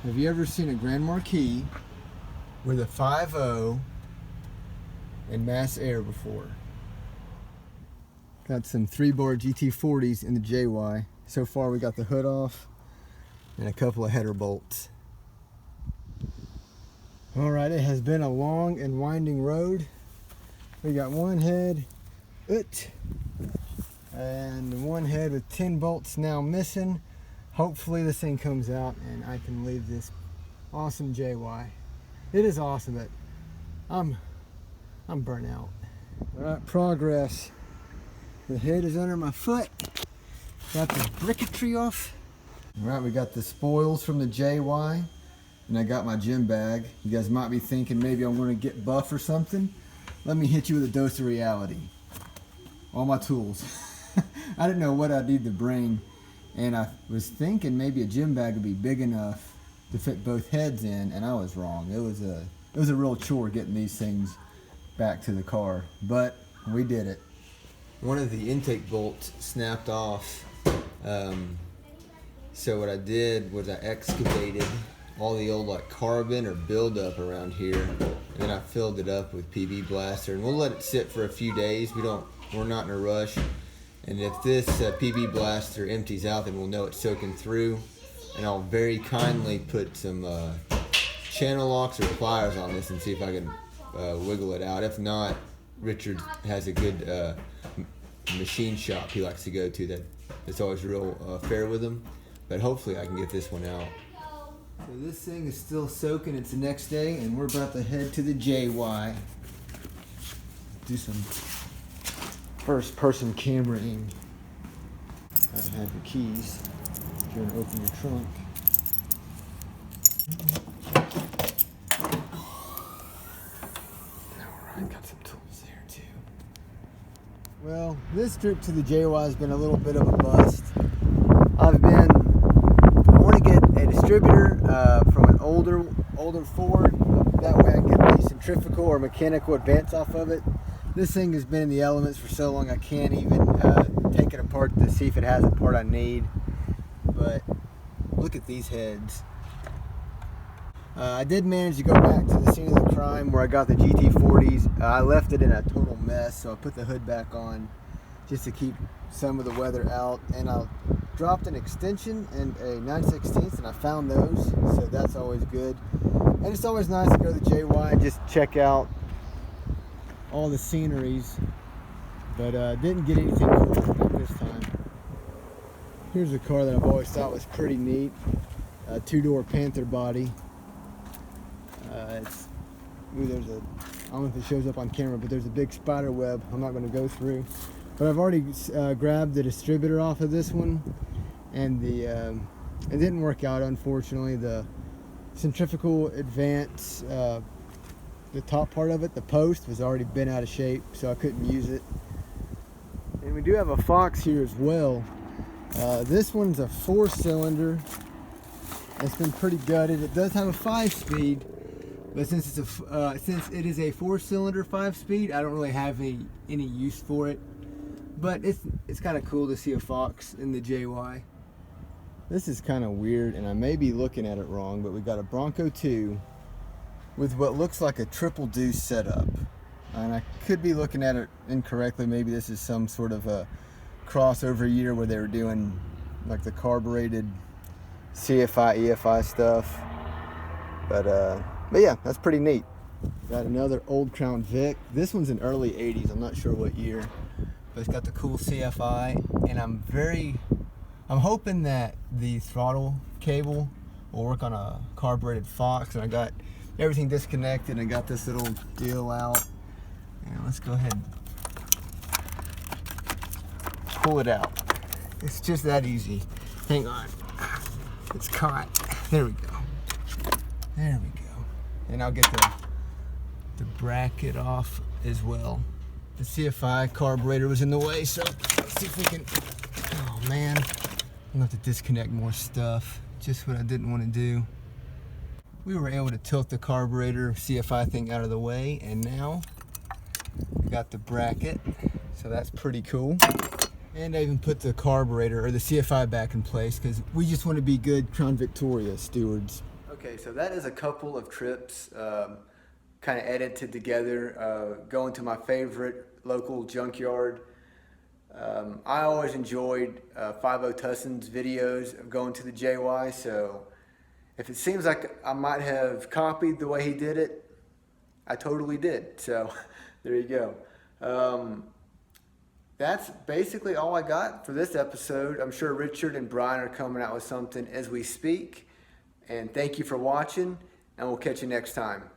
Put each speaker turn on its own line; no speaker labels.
Have you ever seen a Grand Marquis with a 5.0 and mass air before? Got some 3-bar GT40s in the JY. So far we got the hood off and a couple of header bolts. Alright, it has been a long and winding road. We got one head, and one head with 10 bolts now missing. Hopefully this thing comes out and I can leave this awesome JY. It is awesome, but I'm burnt out. Alright, progress. The head is under my foot. Got the briquetry off. Alright, we got the spoils from the JY, and I got my gym bag. You guys might be thinking maybe I'm going to get buff or something. Let me hit you with a dose of reality. All my tools. I didn't know what I'd need to bring, and I was thinking maybe a gym bag would be big enough to fit both heads in, and I was wrong. It was a real chore getting these things back to the car, but we did it. One of the intake bolts snapped off, so what I did was I excavated all the old carbon or buildup around here, and then I filled it up with PB Blaster, and we'll let it sit for a few days. We're not in a rush, and if this PB Blaster empties out, then we'll know it's soaking through, and I'll very kindly put some channel locks or pliers on this and see if I can wiggle it out. If not, Richard has a good machine shop he likes to go to that's always real fair with him, but hopefully I can get this one out. So this thing is still soaking. It's the next day, and we're about to head to the JY. Do some first-person cameraing. Gotta have your keys if you're gonna open your trunk. Alright, got some tools there too. Well, this trip to the JY has been a little bit of a bust. I want to get a distributor from an older Ford. That way I can get the centrifugal or mechanical advance off of it. This thing has been in the elements for so long I can't even take it apart to see if it has a part I need. But look at these heads. I did manage to go back to the scene of the crime where I got the GT40s. I left it in a total mess, so I put the hood back on just to keep some of the weather out, and I dropped an extension and a 9/16, and I found those, so that's always good. And it's always nice to go to the JY and just check out all the sceneries, but didn't get anything cool this time. Here's a car that I've always thought was pretty neat, a 2-door Panther body. I don't know if it shows up on camera, but there's a big spider web I'm not going to go through. But I've already grabbed the distributor off of this one, and it didn't work out, unfortunately. The centrifugal advance, the top part of it, the post, was already bent out of shape, so I couldn't use it. And we do have a Fox here as well. This one's a 4-cylinder. It's been pretty gutted. It does have a 5-speed. But since it is a 4-cylinder 5-speed, I don't really have any use for it. But it's kind of cool to see a Fox in the JY. This is kind of weird, and I may be looking at it wrong, but we got a Bronco 2 with what looks like a triple deuce setup. And I could be looking at it incorrectly. Maybe this is some sort of a crossover year where they were doing like the carbureted CFI, EFI stuff. But yeah, that's pretty neat. Got another old Crown Vic. This one's in early 80s. I'm not sure what year, but it's got the cool CFI, and I'm hoping that the throttle cable will work on a carbureted Fox. And I got everything disconnected and got this little deal out. And let's go ahead and pull it out. It's just that easy. Hang on. It's caught. There we go. There we go. And I'll get the bracket off as well. The CFI carburetor was in the way, so let's see if we can. Oh man, I'm gonna have to disconnect more stuff. Just what I didn't want to do. We were able to tilt the carburetor CFI thing out of the way, and now we got the bracket, so that's pretty cool. And I even put the carburetor or the CFI back in place because we just want to be good Crown Victoria stewards. Okay, so that is a couple of trips kind of edited together, going to my favorite local junkyard. I always enjoyed 50 Tusson's videos of going to the JY, so if it seems like I might have copied the way he did it, I totally did. So there you go. That's basically all I got for this episode. I'm sure Richard and Brian are coming out with something as we speak. And thank you for watching, and we'll catch you next time.